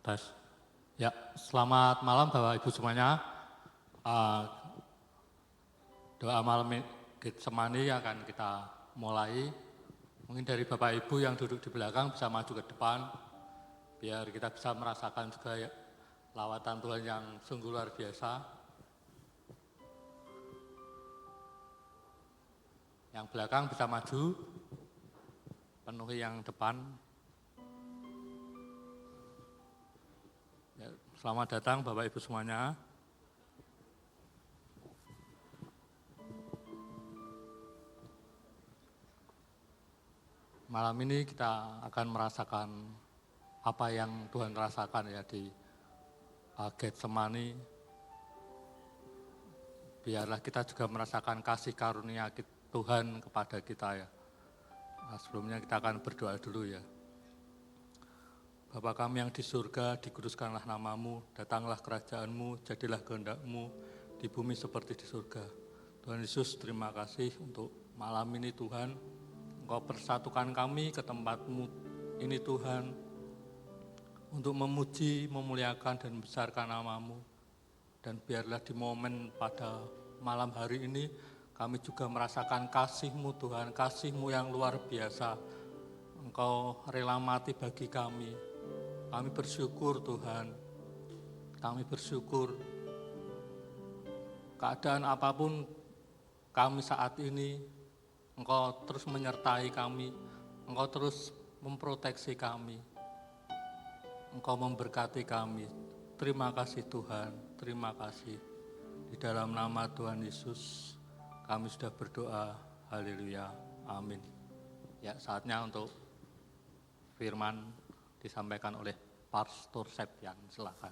Tes. Ya, selamat malam Bapak Ibu semuanya. Doa malam Getsemani akan kita mulai. Mungkin dari Bapak Ibu yang duduk di belakang bisa maju ke depan, biar kita bisa merasakan juga ya, lawatan Tuhan yang sungguh luar biasa. Yang belakang bisa maju, penuhi yang depan. Ya, selamat datang Bapak Ibu semuanya. Malam ini kita akan merasakan apa yang Tuhan rasakan ya di Getsemani. Biarlah kita juga merasakan kasih karunia Tuhan kepada kita ya. Nah, sebelumnya kita akan berdoa dulu ya. Bapa kami yang di surga, dikuduskanlah namamu, datanglah kerajaanmu, jadilah kehendak-mu di bumi seperti di surga. Tuhan Yesus, terima kasih untuk malam ini Tuhan. Engkau persatukan kami ke tempat-Mu ini Tuhan, untuk memuji, memuliakan dan membesarkan namamu. Dan biarlah di momen pada malam hari ini, kami juga merasakan kasih-Mu Tuhan, kasih-Mu yang luar biasa. Engkau rela mati bagi kami. Kami bersyukur Tuhan, kami bersyukur. Keadaan apapun kami saat ini, Engkau terus menyertai kami, Engkau terus memproteksi kami, Engkau memberkati kami. Terima kasih Tuhan, terima kasih. Di dalam nama Tuhan Yesus, kami sudah berdoa, haleluya, amin. Ya, saatnya untuk firman disampaikan oleh Pastor Septian, silakan.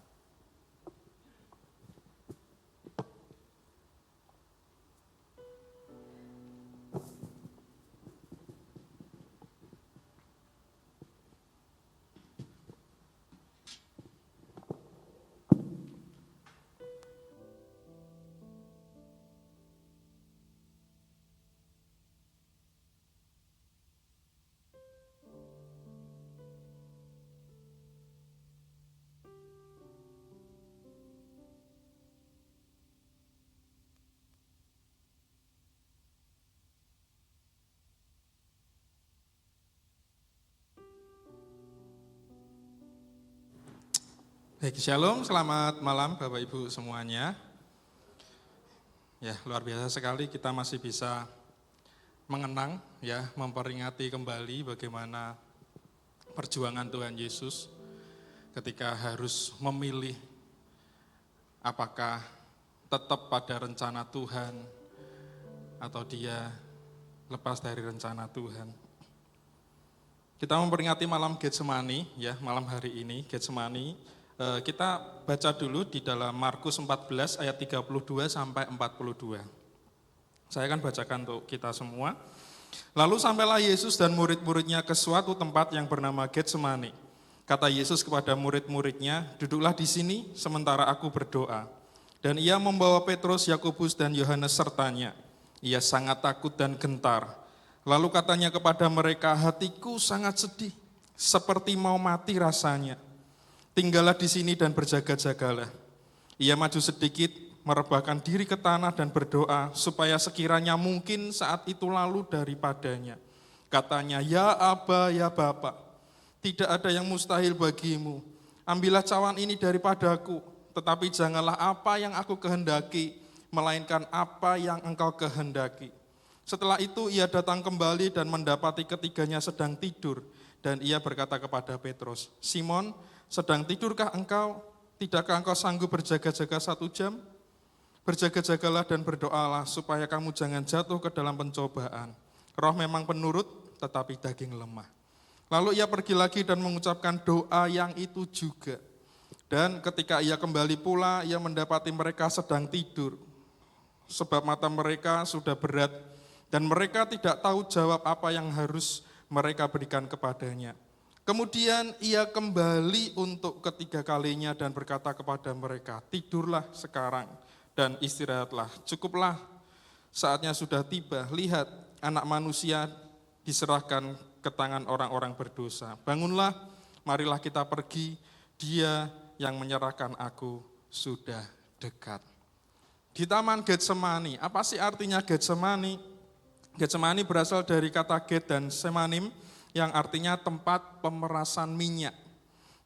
Baik, shalom, selamat malam Bapak Ibu semuanya. Ya, luar biasa sekali kita masih bisa mengenang, ya, memperingati kembali bagaimana perjuangan Tuhan Yesus ketika harus memilih apakah tetap pada rencana Tuhan atau dia lepas dari rencana Tuhan. Kita memperingati malam Getsemani, ya, malam hari ini Getsemani. Kita baca dulu di dalam Markus 14 ayat 32 sampai 42. Saya akan bacakan untuk kita semua. Lalu sampailah Yesus dan murid-muridnya ke suatu tempat yang bernama Getsemani. Kata Yesus kepada murid-muridnya, duduklah di sini sementara aku berdoa. Dan ia membawa Petrus, Yakobus dan Yohanes sertanya. Ia sangat takut dan gentar. Lalu katanya kepada mereka, hatiku sangat sedih, seperti mau mati rasanya. Tinggallah di sini dan berjaga-jagalah. Ia maju sedikit, merebahkan diri ke tanah dan berdoa, supaya sekiranya mungkin saat itu lalu daripadanya. Katanya, ya Aba, ya Bapa, tidak ada yang mustahil bagimu. Ambillah cawan ini daripadaku, tetapi janganlah apa yang aku kehendaki, melainkan apa yang engkau kehendaki. Setelah itu ia datang kembali dan mendapati ketiganya sedang tidur. Dan ia berkata kepada Petrus, Simon, sedang tidurkah engkau? Tidakkah engkau sanggup berjaga-jaga 1 jam? Berjaga-jagalah dan berdoalah supaya kamu jangan jatuh ke dalam pencobaan. Roh memang penurut, tetapi daging lemah. Lalu ia pergi lagi dan mengucapkan doa yang itu juga. Dan ketika ia kembali pula, ia mendapati mereka sedang tidur. Sebab mata mereka sudah berat dan mereka tidak tahu jawab apa yang harus mereka berikan kepadanya. Kemudian ia kembali untuk ketiga kalinya dan berkata kepada mereka, tidurlah sekarang dan istirahatlah, cukuplah, saatnya sudah tiba. Lihat, anak manusia diserahkan ke tangan orang-orang berdosa. Bangunlah, marilah kita pergi, Dia yang menyerahkan aku sudah dekat. Di Taman Getsemani, apa sih artinya Getsemani? Getsemani berasal dari kata get dan semanim yang artinya tempat pemerasan minyak.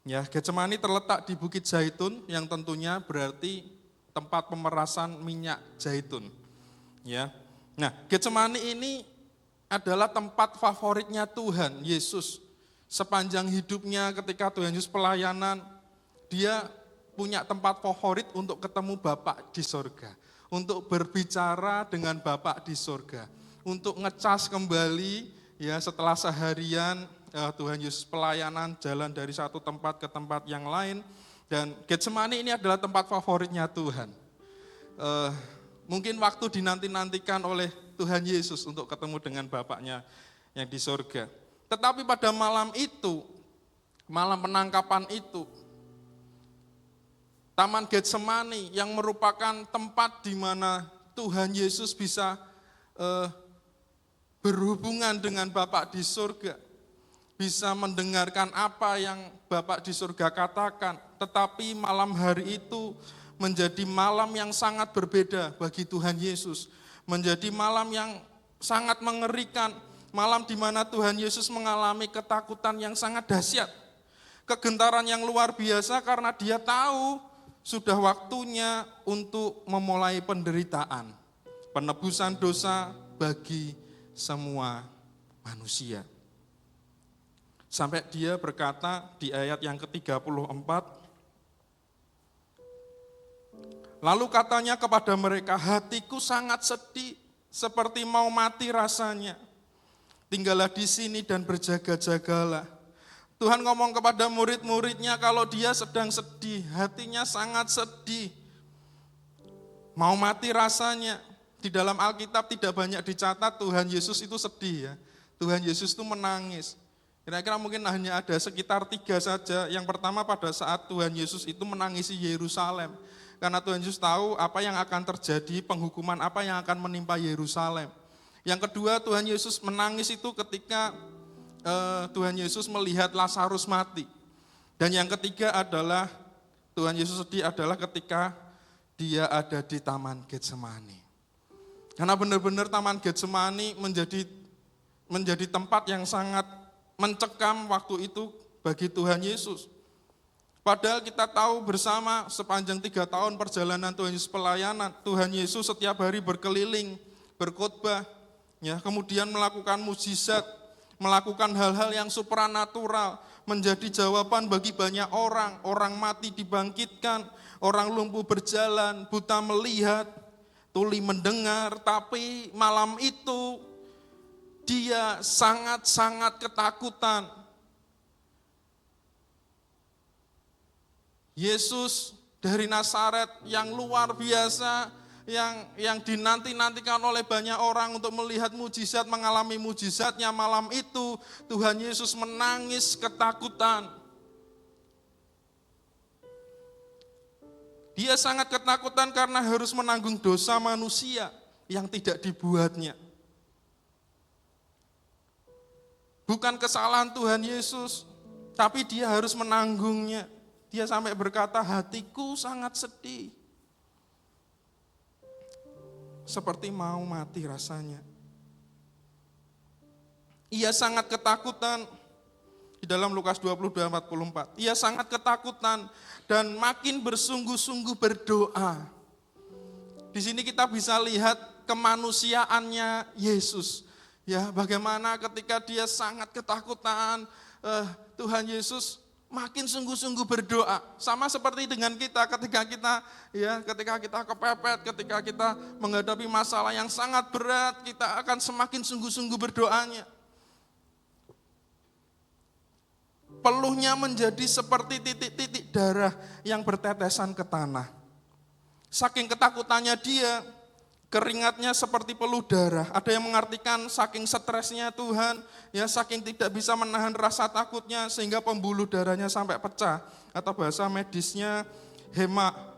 Ya, Getsemani terletak di Bukit Zaitun yang tentunya berarti tempat pemerasan minyak zaitun. Ya. Nah, Getsemani ini adalah tempat favoritnya Tuhan Yesus. Sepanjang hidupnya ketika Tuhan Yesus pelayanan, dia punya tempat favorit untuk ketemu Bapa di sorga, untuk berbicara dengan Bapa di sorga, untuk ngecas kembali ya setelah seharian Tuhan Yesus pelayanan jalan dari satu tempat ke tempat yang lain. Dan Getsemani ini adalah tempat favoritnya Tuhan. Mungkin waktu dinanti-nantikan oleh Tuhan Yesus untuk ketemu dengan Bapaknya yang di sorga. Tetapi pada malam itu, malam penangkapan itu, Taman Getsemani yang merupakan tempat di mana Tuhan Yesus bisa berhubungan dengan Bapa di surga, bisa mendengarkan apa yang Bapa di surga katakan, tetapi malam hari itu menjadi malam yang sangat berbeda bagi Tuhan Yesus, menjadi malam yang sangat mengerikan, malam di mana Tuhan Yesus mengalami ketakutan yang sangat dahsyat, kegentaran yang luar biasa karena dia tahu sudah waktunya untuk memulai penderitaan, penebusan dosa bagi semua manusia. Sampai dia berkata di ayat yang ke-34, lalu katanya kepada mereka, hatiku sangat sedih, seperti mau mati rasanya. Tinggallah di sini dan berjaga-jagalah. Tuhan ngomong kepada murid-muridnya kalau dia sedang sedih, hatinya sangat sedih. Mau mati rasanya. Di dalam Alkitab tidak banyak dicatat Tuhan Yesus itu sedih ya. Tuhan Yesus itu menangis. Kira-kira mungkin hanya ada sekitar 3 saja. Yang pertama pada saat Tuhan Yesus itu menangisi Yerusalem. Karena Tuhan Yesus tahu apa yang akan terjadi, penghukuman apa yang akan menimpa Yerusalem. Yang kedua Tuhan Yesus menangis itu ketika Tuhan Yesus melihat Lazarus mati. Dan yang ketiga adalah Tuhan Yesus sedih adalah ketika dia ada di Taman Getsemani. Karena benar-benar Taman Getsemani menjadi tempat yang sangat mencekam waktu itu bagi Tuhan Yesus. Padahal kita tahu bersama sepanjang 3 tahun perjalanan Tuhan Yesus pelayanan, Tuhan Yesus setiap hari berkeliling, berkhotbah, ya, kemudian melakukan mukjizat, melakukan hal-hal yang supranatural, menjadi jawaban bagi banyak orang. Orang mati dibangkitkan, orang lumpuh berjalan, buta melihat, tuli mendengar. Tapi malam itu dia sangat-sangat ketakutan. Yesus dari Nazaret yang luar biasa, yang dinanti-nantikan oleh banyak orang untuk melihat mujizat, mengalami mujizatnya, malam itu Tuhan Yesus menangis ketakutan. Dia sangat ketakutan karena harus menanggung dosa manusia yang tidak dibuatnya. Bukan kesalahan Tuhan Yesus, tapi dia harus menanggungnya. Dia sampai berkata, hatiku sangat sedih. Seperti mau mati rasanya. Ia sangat ketakutan. Di dalam Lukas 22:44. Ia sangat ketakutan dan makin bersungguh-sungguh berdoa. Di sini kita bisa lihat kemanusiaannya Yesus. Ya, bagaimana ketika dia sangat ketakutan, Tuhan Yesus makin sungguh-sungguh berdoa. Sama seperti dengan kita ketika kita kepepet, ketika kita menghadapi masalah yang sangat berat, kita akan semakin sungguh-sungguh berdoanya. Peluhnya menjadi seperti titik-titik darah yang bertetesan ke tanah. Saking ketakutannya dia, keringatnya seperti peluh darah. Ada yang mengartikan saking stresnya Tuhan, ya saking tidak bisa menahan rasa takutnya sehingga pembuluh darahnya sampai pecah. Atau bahasa medisnya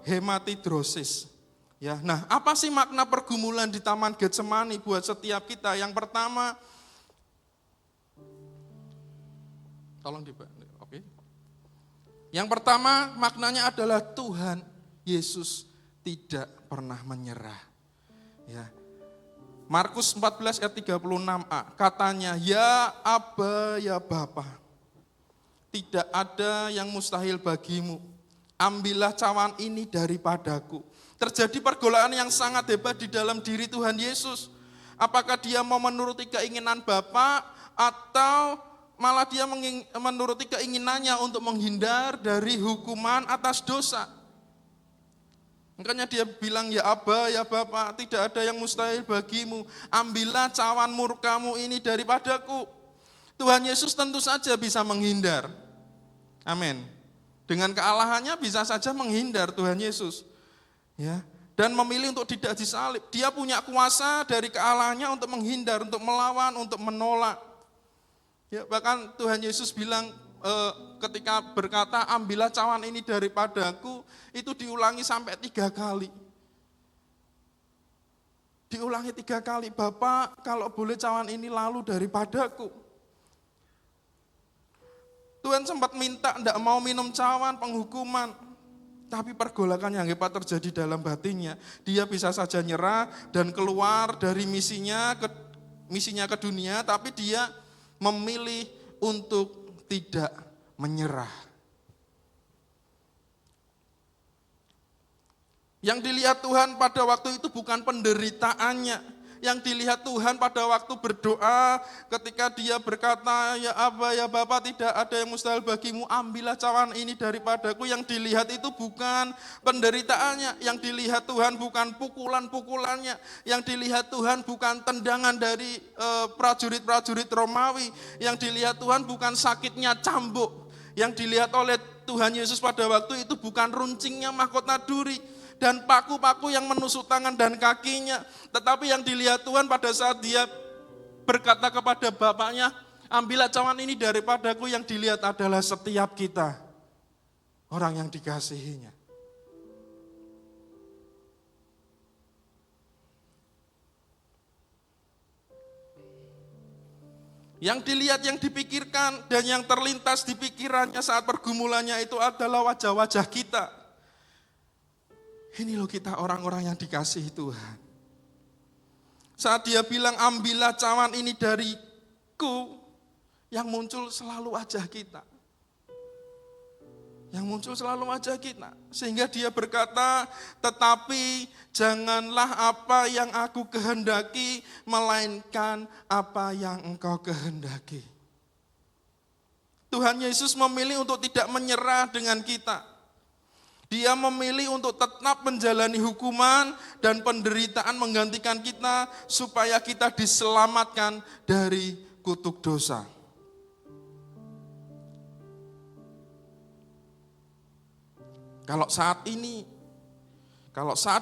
hematidrosis. Ya, nah apa sih makna pergumulan di Taman Getsemani buat setiap kita? Yang pertama, tolong oke. Yang pertama maknanya adalah Tuhan Yesus tidak pernah menyerah. Ya. Markus 14 ayat 36a katanya, ya Aba ya Bapa, tidak ada yang mustahil bagimu, ambillah cawan ini daripadaku. Terjadi pergolakan yang sangat hebat di dalam diri Tuhan Yesus. Apakah dia mau menuruti keinginan Bapa atau malah dia menuruti keinginannya untuk menghindar dari hukuman atas dosa. Makanya dia bilang, ya Aba, ya Bapa, tidak ada yang mustahil bagimu. Ambillah cawan murkamu ini daripadaku. Tuhan Yesus tentu saja bisa menghindar. Amin. Dengan kealahannya bisa saja menghindar Tuhan Yesus. Ya, dan memilih untuk tidak disalib. Dia punya kuasa dari kealahannya untuk menghindar, untuk melawan, untuk menolak. Ya, bahkan Tuhan Yesus bilang ketika berkata, ambillah cawan ini daripadaku, itu diulangi sampai 3 kali. Diulangi 3 kali, Bapa kalau boleh cawan ini lalu daripadaku. Tuhan sempat minta tidak mau minum cawan penghukuman, tapi pergolakan yang hebat terjadi dalam batinnya. Dia bisa saja nyerah dan keluar dari misinya ke dunia, tapi dia memilih untuk tidak menyerah. Yang dilihat Tuhan pada waktu itu bukan penderitaannya. Yang dilihat Tuhan pada waktu berdoa ketika dia berkata, ya Aba, ya Bapa, tidak ada yang mustahil bagimu, ambillah cawan ini daripadaku. Yang dilihat itu bukan penderitaannya. Yang dilihat Tuhan bukan pukulan-pukulannya. Yang dilihat Tuhan bukan tendangan dari prajurit-prajurit Romawi. Yang dilihat Tuhan bukan sakitnya cambuk. Yang dilihat oleh Tuhan Yesus pada waktu itu bukan runcingnya mahkota duri dan paku-paku yang menusuk tangan dan kakinya. Tetapi yang dilihat Tuhan pada saat dia berkata kepada Bapaknya, ambillah cawan ini daripadaku, yang dilihat adalah setiap kita, orang yang dikasihinya. Yang dilihat, yang dipikirkan, dan yang terlintas di pikirannya saat pergumulannya itu adalah wajah-wajah kita. Ini loh kita orang-orang yang dikasihi Tuhan. Saat dia bilang ambillah cawan ini dariku, yang muncul selalu wajah kita. Yang muncul selalu wajah kita. Sehingga dia berkata, tetapi janganlah apa yang aku kehendaki, melainkan apa yang engkau kehendaki. Tuhan Yesus memilih untuk tidak menyerah dengan kita. Dia memilih untuk tetap menjalani hukuman dan penderitaan menggantikan kita supaya kita diselamatkan dari kutuk dosa. Kalau saat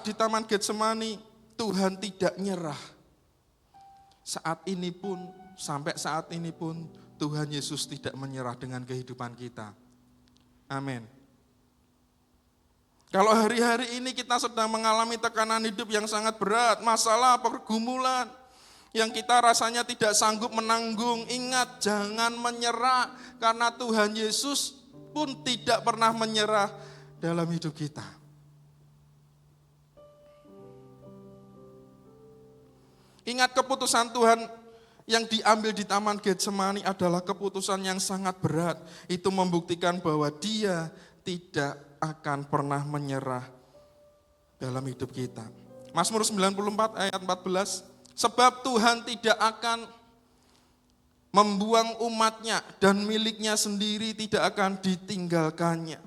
di Taman Getsemani Tuhan tidak nyerah. Sampai saat ini pun Tuhan Yesus tidak menyerah dengan kehidupan kita. Amin. Kalau hari-hari ini kita sedang mengalami tekanan hidup yang sangat berat, masalah, pergumulan, yang kita rasanya tidak sanggup menanggung, ingat jangan menyerah, karena Tuhan Yesus pun tidak pernah menyerah dalam hidup kita. Ingat keputusan Tuhan yang diambil di Taman Getsemani adalah keputusan yang sangat berat. Itu membuktikan bahwa Dia tidak akan pernah menyerah dalam hidup kita. Mazmur 94 ayat 14, sebab Tuhan tidak akan membuang umatnya dan miliknya sendiri tidak akan ditinggalkannya.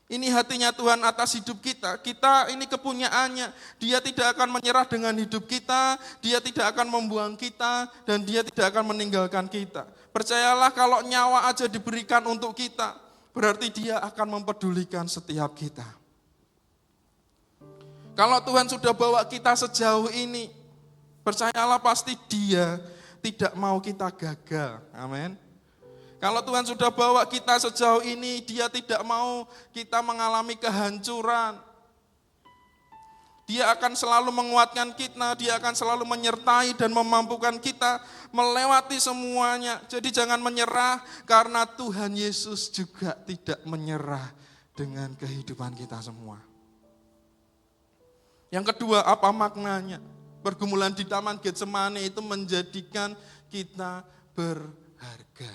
Ini hatinya Tuhan atas hidup kita. Kita ini kepunyaannya. Dia tidak akan menyerah dengan hidup kita, Dia tidak akan membuang kita, dan Dia tidak akan meninggalkan kita. Percayalah kalau nyawa aja diberikan untuk kita, berarti Dia akan mempedulikan setiap kita. Kalau Tuhan sudah bawa kita sejauh ini, percayalah pasti Dia tidak mau kita gagal. Amin. Kalau Tuhan sudah bawa kita sejauh ini, Dia tidak mau kita mengalami kehancuran. Dia akan selalu menguatkan kita, Dia akan selalu menyertai dan memampukan kita melewati semuanya. Jadi jangan menyerah, karena Tuhan Yesus juga tidak menyerah dengan kehidupan kita semua. Yang kedua, apa maknanya? Pergumulan di Taman Getsemani itu menjadikan kita berharga.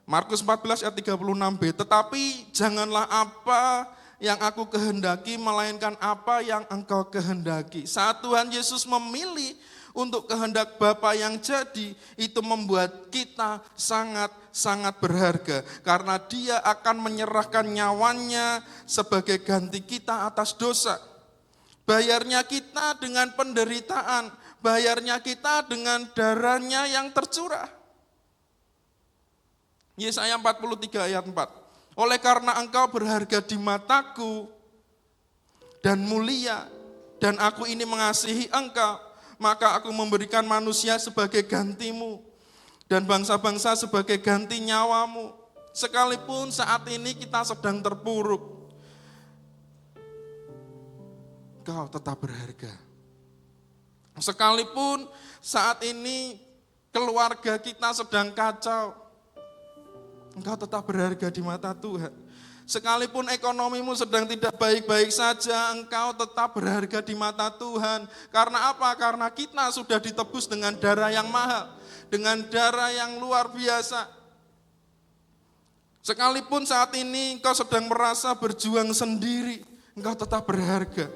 Markus 14 ayat 36b, tetapi janganlah apa yang aku kehendaki, melainkan apa yang engkau kehendaki. Saat Tuhan Yesus memilih untuk kehendak Bapa yang jadi, itu membuat kita sangat-sangat berharga. Karena dia akan menyerahkan nyawanya sebagai ganti kita atas dosa. Bayarnya kita dengan penderitaan, bayarnya kita dengan darahnya yang tercurah. Yesaya 43 ayat 4. Oleh karena engkau berharga di mataku dan mulia, dan aku ini mengasihi engkau, maka aku memberikan manusia sebagai gantimu dan bangsa-bangsa sebagai ganti nyawamu. Sekalipun saat ini kita sedang terpuruk, engkau tetap berharga. Sekalipun saat ini keluarga kita sedang kacau, engkau tetap berharga di mata Tuhan. Sekalipun ekonomimu sedang tidak baik-baik saja, engkau tetap berharga di mata Tuhan. Karena apa? Karena kita sudah ditebus dengan darah yang mahal, dengan darah yang luar biasa. Sekalipun saat ini engkau sedang merasa berjuang sendiri, engkau tetap berharga.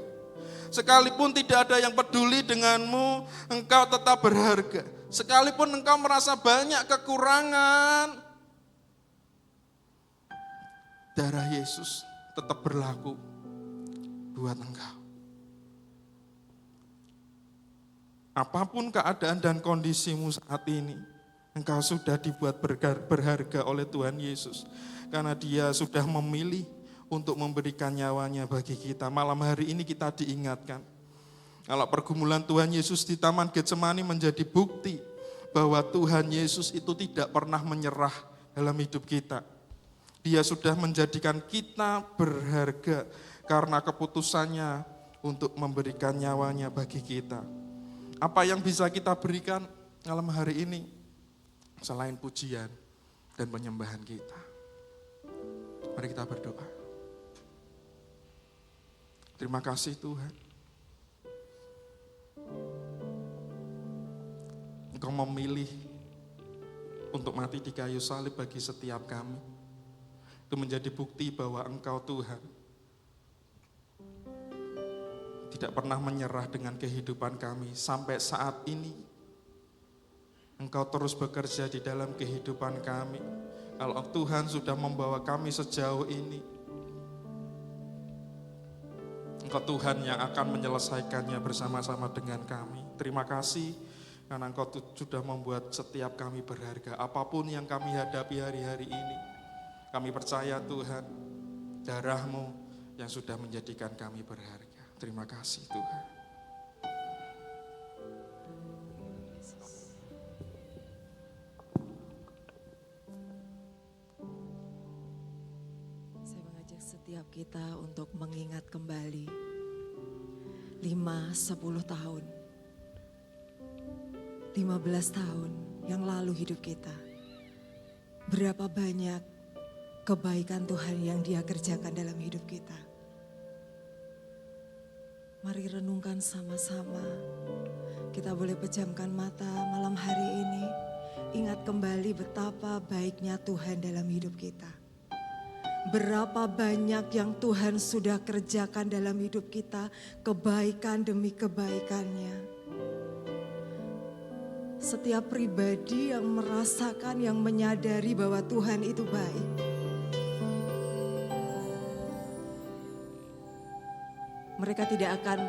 Sekalipun tidak ada yang peduli denganmu, engkau tetap berharga. Sekalipun engkau merasa banyak kekurangan, darah Yesus tetap berlaku buat engkau. Apapun keadaan dan kondisimu saat ini, engkau sudah dibuat berharga oleh Tuhan Yesus. Karena dia sudah memilih untuk memberikan nyawanya bagi kita. Malam hari ini kita diingatkan, kalau pergumulan Tuhan Yesus di Taman Getsemani menjadi bukti bahwa Tuhan Yesus itu tidak pernah menyerah dalam hidup kita. Dia sudah menjadikan kita berharga karena keputusannya untuk memberikan nyawanya bagi kita. Apa yang bisa kita berikan malam hari ini selain pujian dan penyembahan kita? Mari kita berdoa. Terima kasih Tuhan. Engkau memilih untuk mati di kayu salib bagi setiap kami. Itu menjadi bukti bahwa Engkau Tuhan tidak pernah menyerah dengan kehidupan kami. Sampai saat ini Engkau terus bekerja di dalam kehidupan kami. Kalau Tuhan sudah membawa kami sejauh ini, Engkau Tuhan yang akan menyelesaikannya bersama-sama dengan kami. Terima kasih karena Engkau sudah membuat setiap kami berharga. Apapun yang kami hadapi hari-hari ini, kami percaya Tuhan, darah-Mu yang sudah menjadikan kami berharga. Terima kasih Tuhan. Saya mengajak setiap kita untuk mengingat kembali 5-10 tahun, 15 tahun yang lalu hidup kita. Berapa banyak kebaikan Tuhan yang Dia kerjakan dalam hidup kita. Mari renungkan sama-sama. Kita boleh pejamkan mata malam hari ini. Ingat kembali betapa baiknya Tuhan dalam hidup kita. Berapa banyak yang Tuhan sudah kerjakan dalam hidup kita, kebaikan demi kebaikannya. Setiap pribadi yang merasakan, yang menyadari bahwa Tuhan itu baik, mereka tidak akan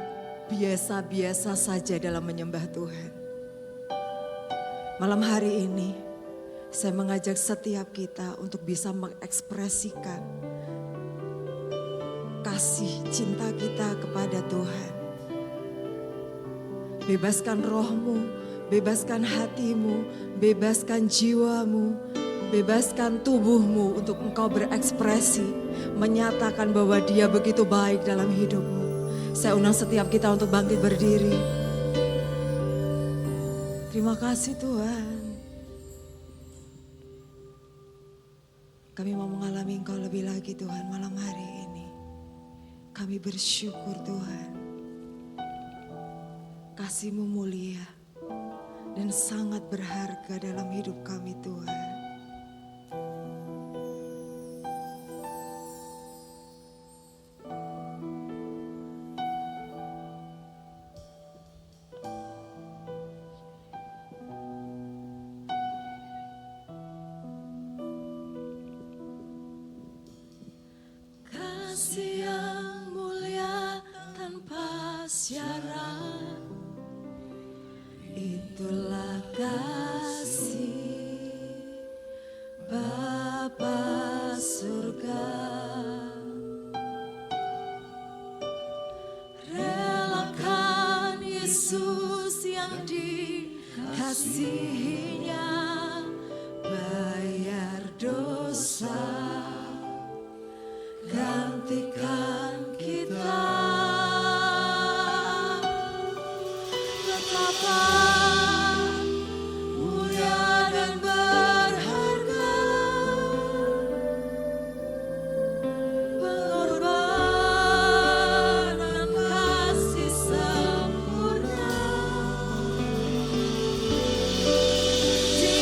biasa-biasa saja dalam menyembah Tuhan. Malam hari ini, saya mengajak setiap kita untuk bisa mengekspresikan kasih cinta kita kepada Tuhan. Bebaskan rohmu, bebaskan hatimu, bebaskan jiwamu, bebaskan tubuhmu untuk engkau berekspresi, menyatakan bahwa Dia begitu baik dalam hidupmu. Saya undang setiap kita untuk bangkit berdiri. Terima kasih Tuhan. Kami mau mengalami Engkau lebih lagi Tuhan malam hari ini. Kami bersyukur Tuhan. Kasih-Mu mulia dan sangat berharga dalam hidup kami Tuhan. Kasih yang mulia tanpa syarat, itulah kasih Bapa surga. Relakan Yesus yang dikasihinya bayar dosa, gantikan kita. Betapa mulia dan berharga pengorbanan kasih sempurna di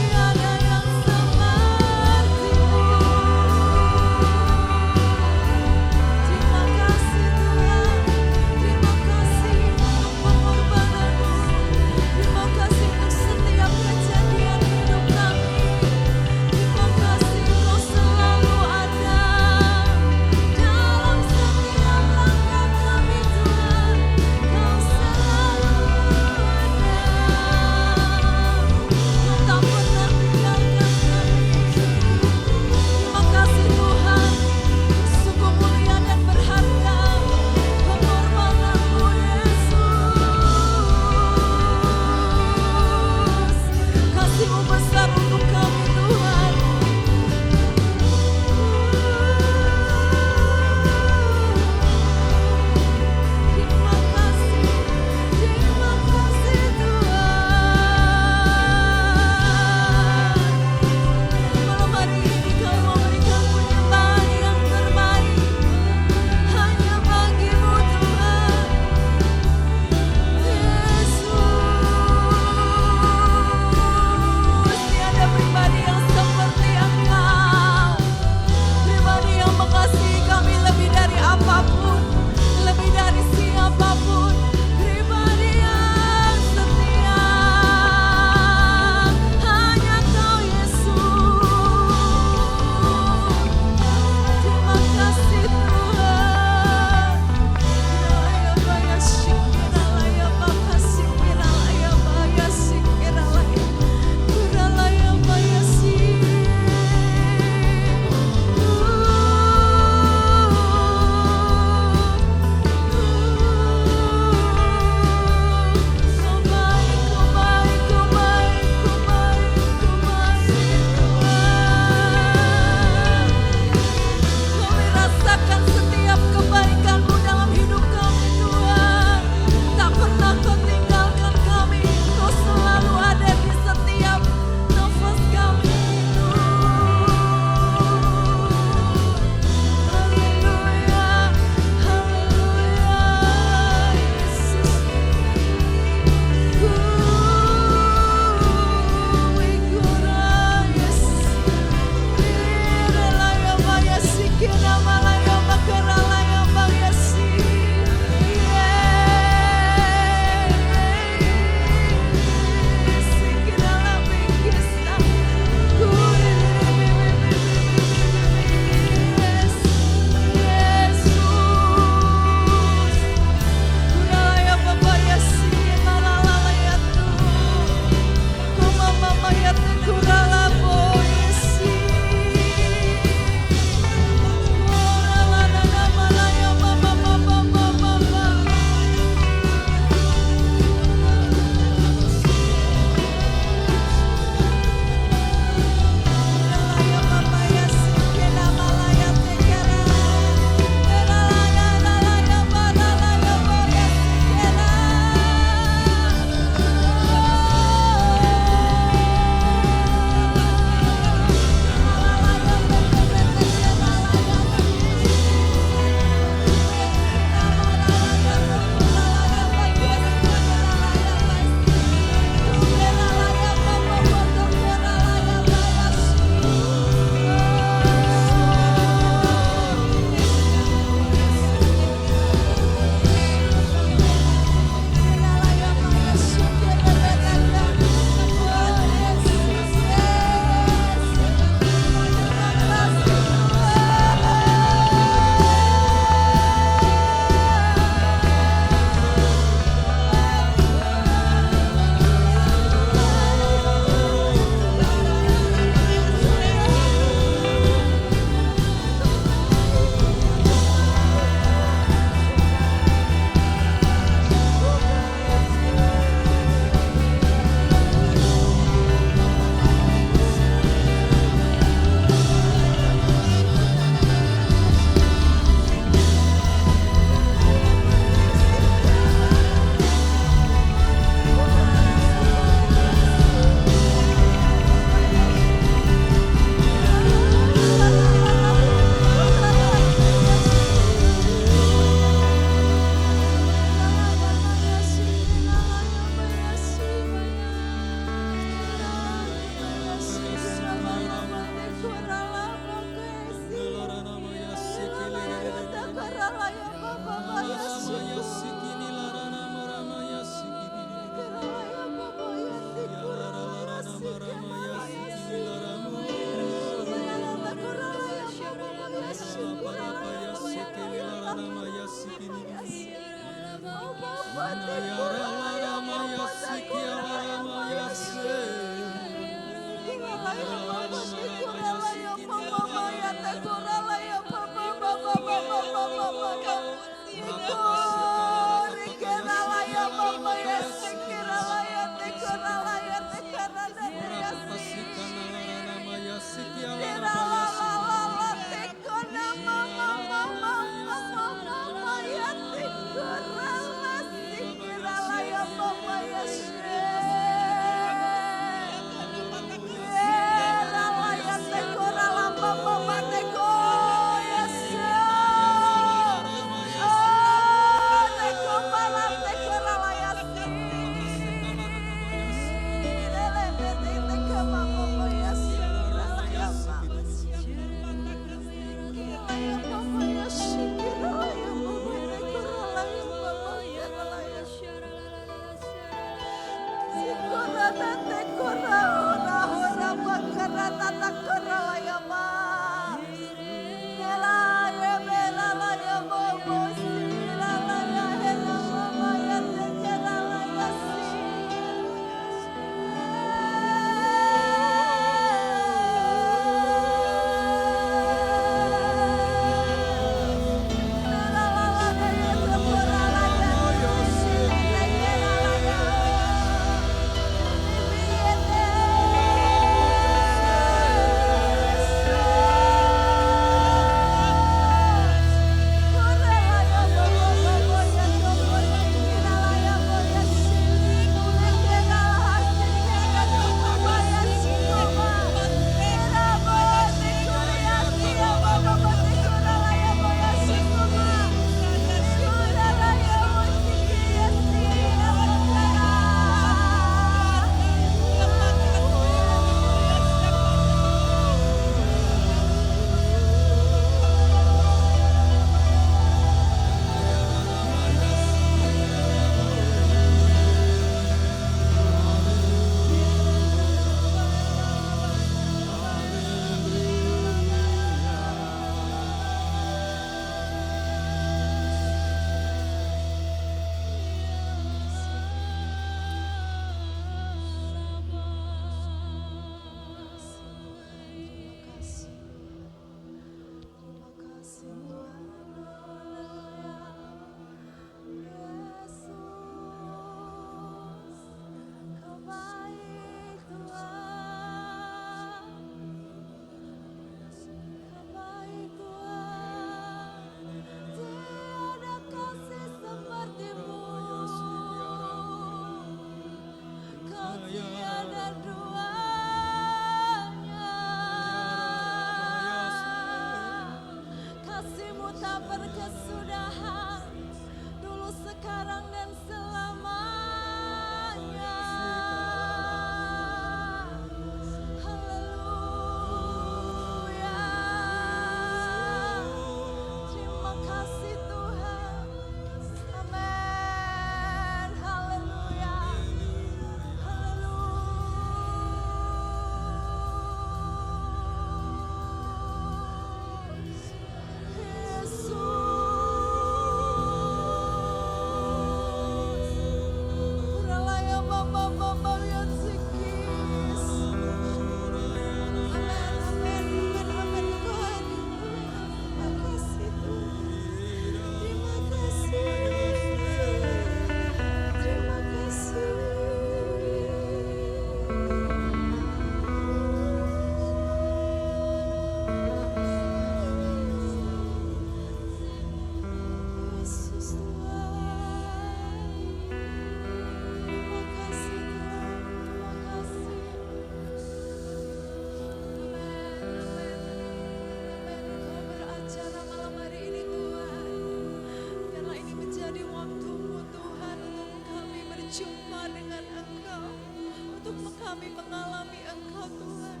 kami mengalami Engkau Tuhan.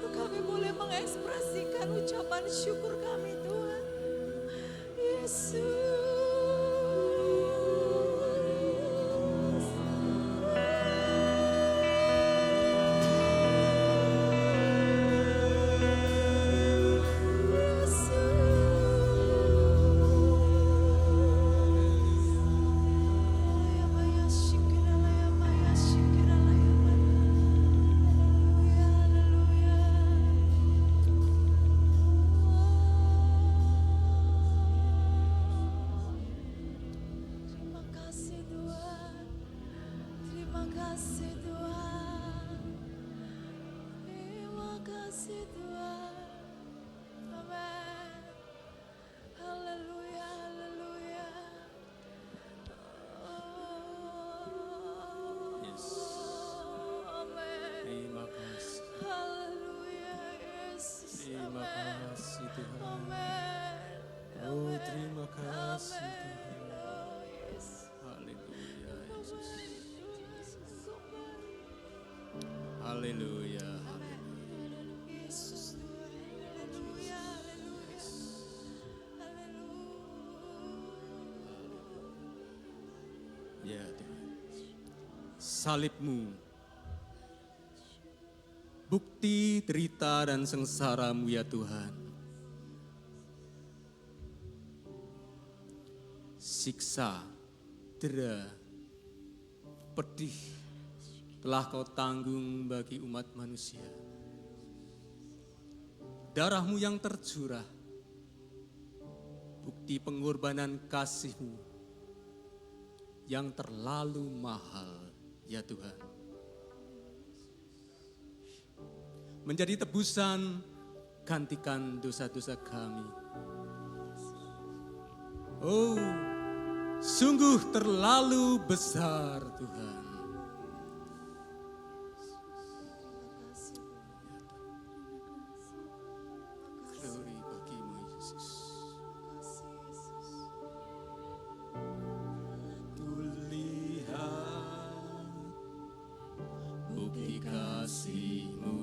Untuk kami boleh mengekspresikan ucapan syukur kami Tuhan. Yesus. Ya Tuhan, salib-Mu, bukti derita dan sengsara-Mu ya Tuhan. Siksa, dera, pedih telah Kau tanggung bagi umat manusia. Darah-Mu yang tercurah, bukti pengorbanan kasih-Mu yang terlalu mahal ya Tuhan. Menjadi tebusan, gantikan dosa-dosa kami. Oh, sungguh terlalu besar Tuhan. Glory bagi-Mu Yesus. Tulihat bukti kasih-Mu,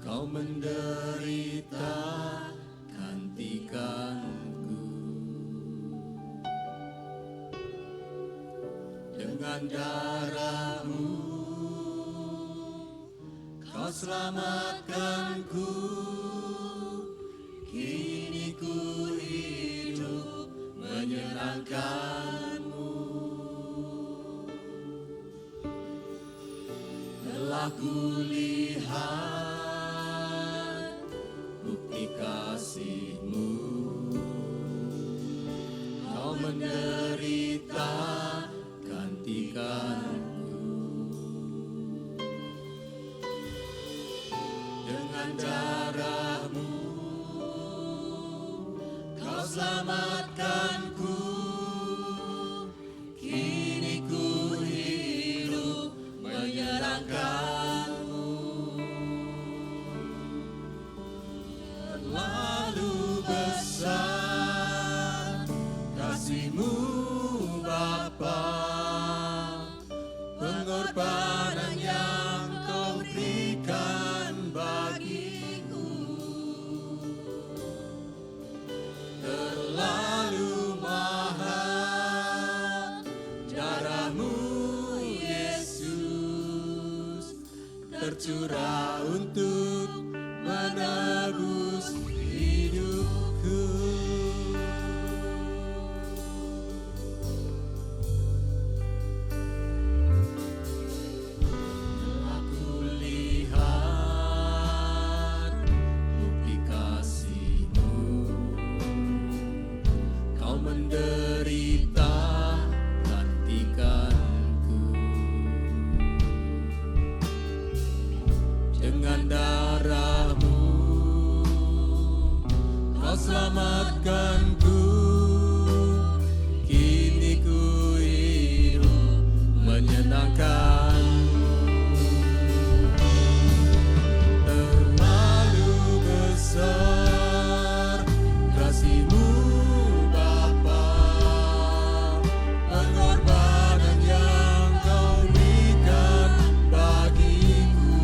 Kau menderita gantikanku. Dengan darah-Mu Kau selamatkanku. Kini ku hidup menyenangkan-Mu. Telah kulihat bukti kasih-Mu, Kau menderita gantikanku. Dengan darah-Mu Kau selamatkanku. Kini ku hidup menyenangkan-Mu. Terlalu besar kasih-Mu Bapa, pengorbanan yang Kau berikan bagiku. Terlalu mahal darah-Mu Yesus, tercurah untuk menebus hidupku. Aku lihat bukti kasih-Mu, Kau menderita gantikanku. Dengan darah-Mu Kau selamatkanku. Kini ku hidup menyenangkan-Mu. Terlalu besar kasih-Mu Bapa, pengorbanan yang Kau berikan bagiku.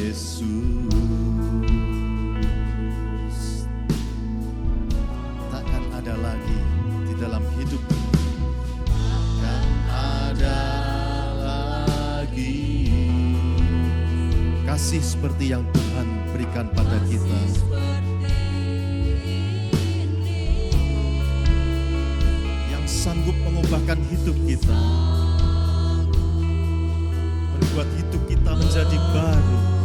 Yesus. Takkan ada lagi di dalam hidup ini, takkan ada lagi kasih seperti yang Tuhan berikan pada kita. Yang sanggup mengubahkan hidup kita, membuat hidup kita menjadi baru.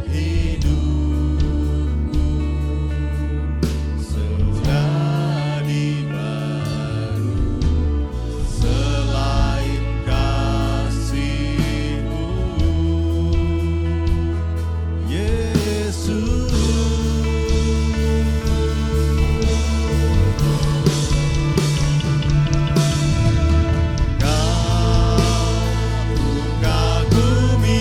Hidupku menjadi baru selain kasih-Mu, Yesus. Kau mengagumi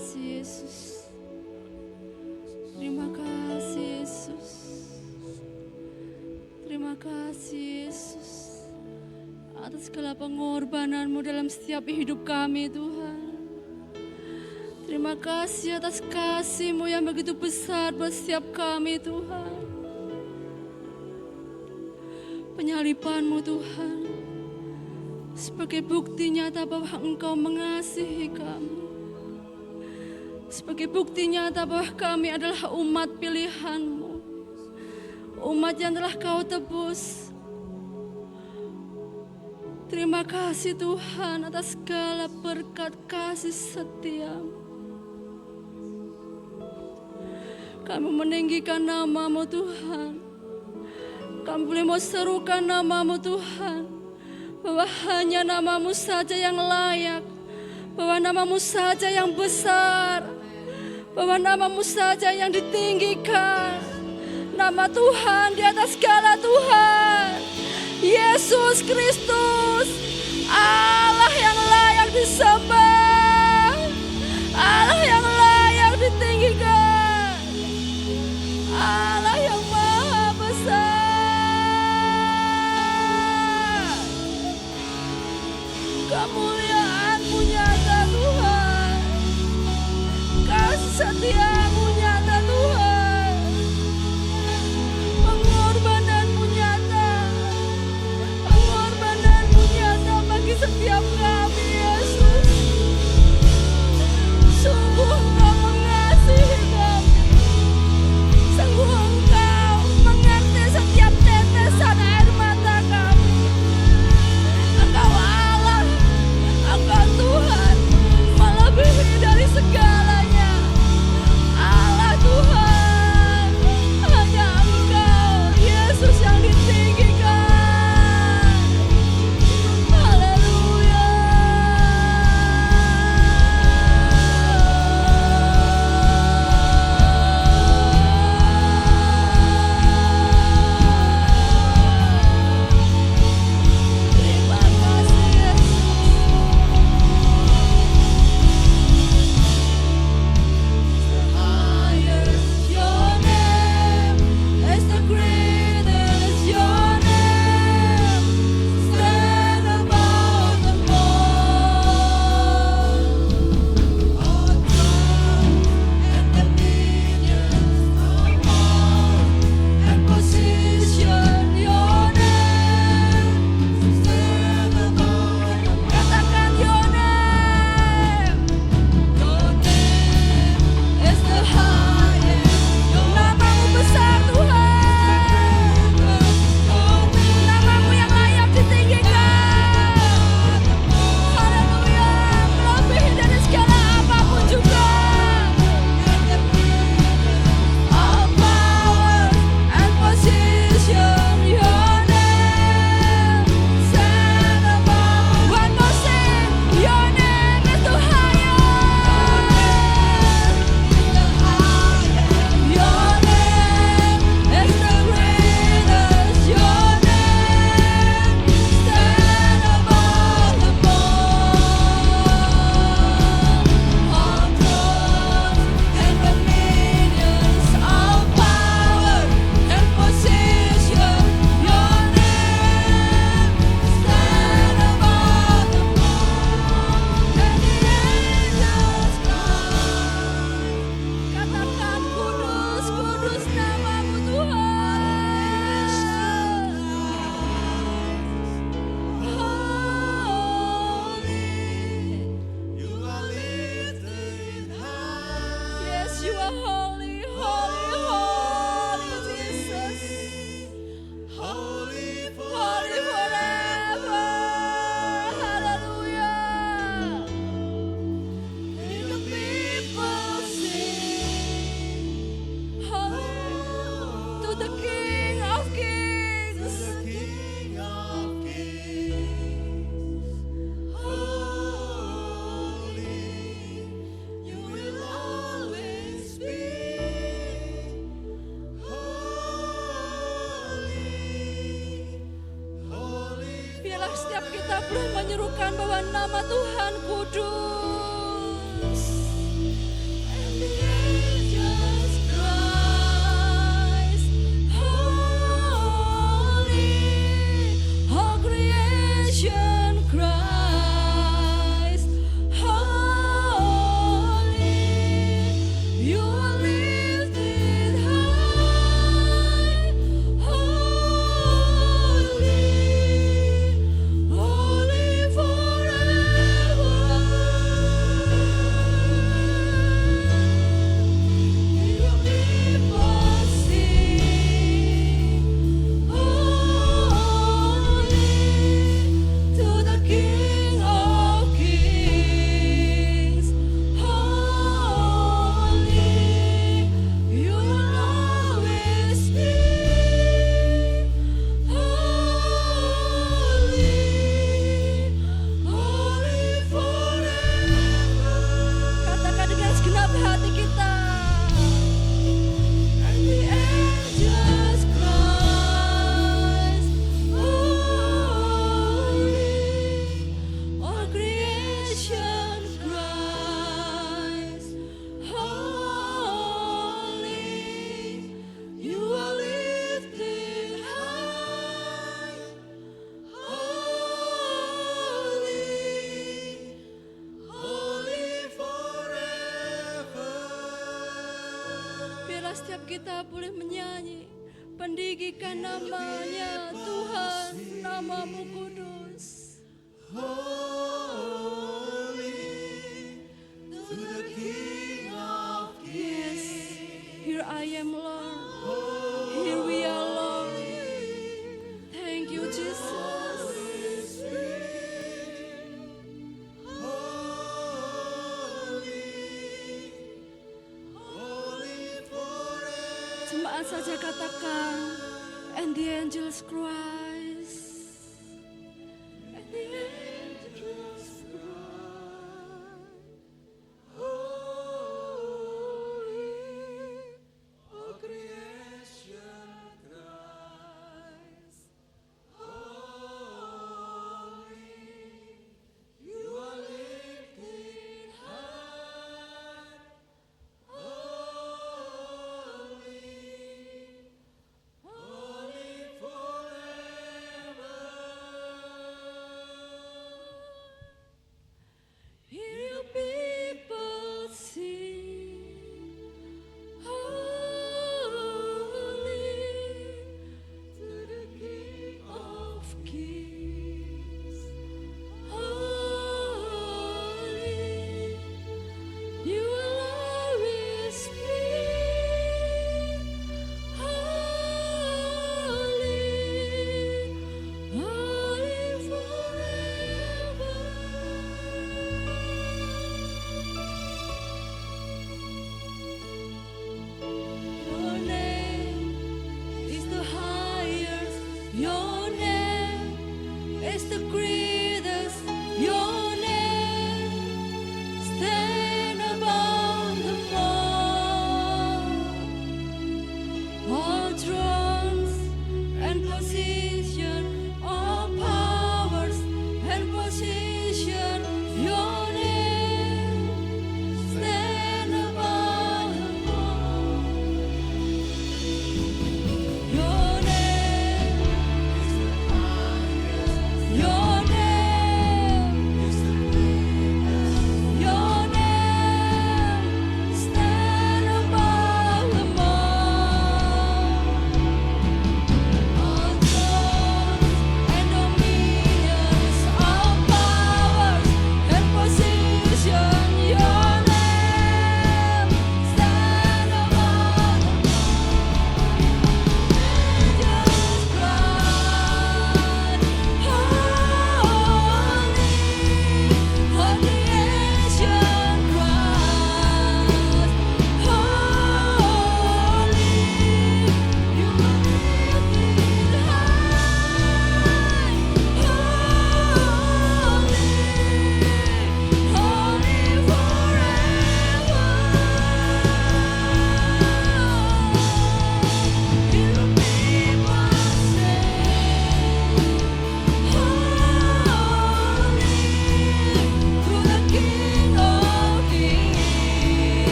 kasih Yesus. Terima kasih Yesus. Terima kasih Yesus atas segala pengorbanan-Mu dalam setiap hidup kami Tuhan. Terima kasih atas kasih-Mu yang begitu besar buat setiap kami Tuhan. Penyaliban-Mu Tuhan sebagai bukti nyata bahwa Engkau mengasihi kami. Sebagai bukti nyata bahwa kami adalah umat pilihan-Mu. Umat yang telah Kau tebus. Terima kasih Tuhan atas segala berkat kasih setia-Mu. Kami meninggikan nama-Mu Tuhan. Kami boleh mau serukan nama-Mu Tuhan. Bahwa hanya nama-Mu saja yang layak. Bahwa nama-Mu saja yang besar. Bahwa nama-Mu saja yang ditinggikan. Nama Tuhan di atas segala Tuhan. Yesus Kristus. Allah yang layak disembah. Allah yang layak ditinggikan. Allah yang maha besar. Kemuliaan-Mu nyata Tuhan. Kasih setia-Mu nyata Tuhan. Pengorbanan-Mu nyata. Pengorbanan-Mu nyata bagi setiap kami Yesus. Sungguh Engkau mengasihi kami. Sungguh Engkau mengerti setiap tetesan air mata kami. Engkau Allah, Engkau Tuhan, melebihi dari segalanya. Allah Tuhan, hanya Engkau, Yesus yang ditinggikan. Haleluya. Terima kasih Yesus. Your name is the greatest. Your name stand above them all. All throne and dominions, all power and position. Your name stand above them all. Katakan your name. Your name is the highest. Nama-Mu besar Tuhan. Nama-Mu yang layak ditinggikan. Haleluya. Melebihi dari segala apapun juga. All power and position. Your name stand above. One more sing. Your name is the highest. Your name is the greatest. Your name stand above them all. All thrones and dominions, all power and position. Your name stand above them all. And the angels cry. Katakan kudus, kudus nama-Mu Tuhan. Holy, You are lifted high. yes you are holy, holy, holy Jesus. Holy Holy forever. Hallelujah. And the people sing, holy to the King of Kings. King of Kings. Holy, You will always be. Holy, Biarlah setiap kita boleh menyerukan bahwa nama Tuhan kudus. kita boleh menyanyi, pendidikan namanya Tuhan, namamu kudus. Yes, here I am Lord, here we are Lord. Thank you Jesus. Jemaat saja katakan, and the angels cries. And the angels cry. Holy, all creation cries. Holy, you are lifted high. Holy, holy forever.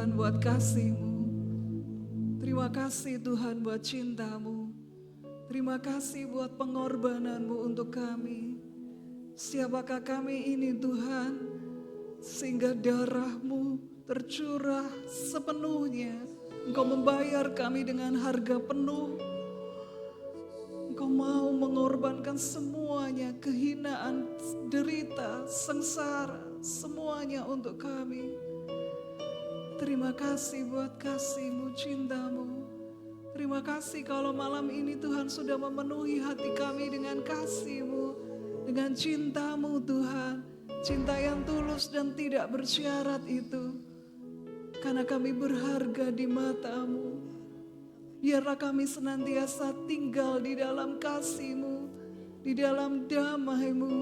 Tuhan buat kasih-Mu. Terima kasih Tuhan buat cinta-Mu. Terima kasih buat pengorbanan-Mu untuk kami. Siapakah kami ini Tuhan, sehingga darah-Mu tercurah sepenuhnya. Engkau membayar kami dengan harga penuh. Engkau mau mengorbankan semuanya, kehinaan, derita, sengsara, semuanya untuk kami. Terima kasih buat kasih-Mu, cinta-Mu. Terima kasih kalau malam ini Tuhan sudah memenuhi hati kami dengan kasih-Mu, dengan cinta-Mu Tuhan. Cinta yang tulus dan tidak bersyarat itu. Karena kami berharga di mata-Mu. Biarlah kami senantiasa tinggal di dalam kasih-Mu, di dalam damai-Mu.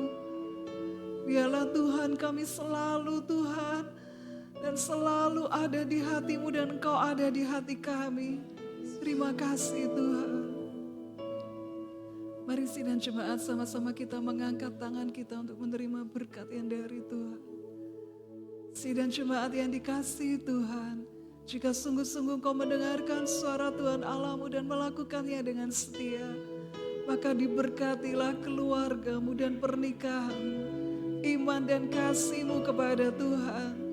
Biarlah Tuhan kami selalu Tuhan, dan selalu ada di hati-Mu dan Engkau ada di hati kami. Terima kasih Tuhan. Mari sidang jemaat sama-sama kita mengangkat tangan kita untuk menerima berkat yang dari Tuhan. Sidang jemaat yang dikasihi Tuhan, jika sungguh-sungguh kau mendengarkan suara Tuhan Allahmu dan melakukannya dengan setia, maka diberkatilah keluargamu dan pernikahanmu, iman dan kasihmu kepada Tuhan,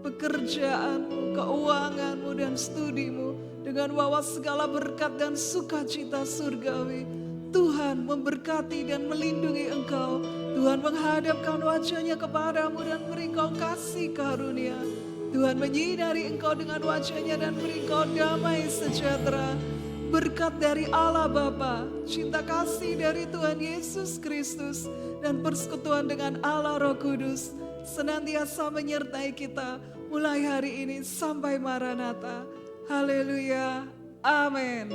pekerjaanmu, keuanganmu dan studimu, dengan bawa segala berkat dan sukacita surgawi. Tuhan memberkati dan melindungi engkau. Tuhan menghadapkan wajahnya kepadamu dan beri engkau kasih karunia. Tuhan menyinari engkau dengan wajahnya dan beri engkau damai sejahtera. Berkat dari Allah Bapa, cinta kasih dari Tuhan Yesus Kristus, dan persekutuan dengan Allah Roh Kudus senantiasa menyertai kita mulai hari ini sampai Maranatha. Haleluya. Amin.